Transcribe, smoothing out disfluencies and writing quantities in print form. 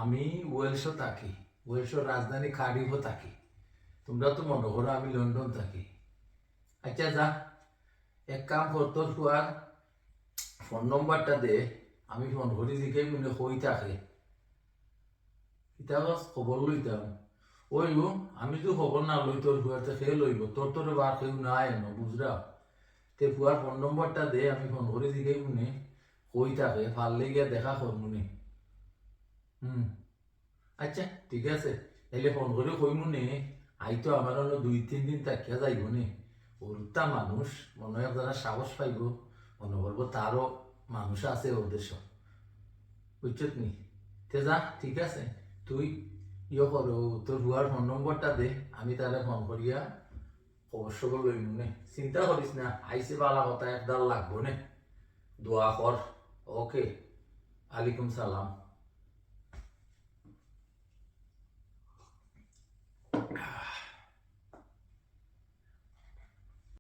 আমি ওয়েলসও থাকি, ওয়েলসের রাজধানী কার্ডিফও থাকি। তোমরা তো মনে করো আমি লন্ডন থাকি। আচ্ছা যা, এক কাম করতো শুয়ার ফোন নম্বরটা দে, আমি ফোন করি দিকে মনে হই থাকে এটা খবর লইতাম। ওইব আমি তো খবর না লই তোর ফুয়াতে খেয়ে লইব, তোর বার কেউ নাই এনো বুঝরা। তে ফুয়ার ফোন নম্বরটা দে, আমি ফোন করে দিকে মনে হই থাকে, পারলে গিয়া দেখা কর মনে। হুম, আচ্ছা ঠিক আছে, তাইলে ফোন করে কই মনে আইতো আমার অন্য 2-3 দিন থাকিয়া যাইব নে। ওরটা মানুষ মনে হয় যারা সাহস পাইব, মনে করবো তারও মানুষ আছে ওর দেশ, বুঝছত নি। তে যা ঠিক আছে, তুই করো তোর বুয়ার ফোন নম্বরটা দে, আমি তারে ফোন করিয়া খবর সবর লইব নে। চিন্তা করিস না, আইসে বালা কথা একদাল লাগবো নে। দোয়া কর। ওকে, আলাইকুম সালাম।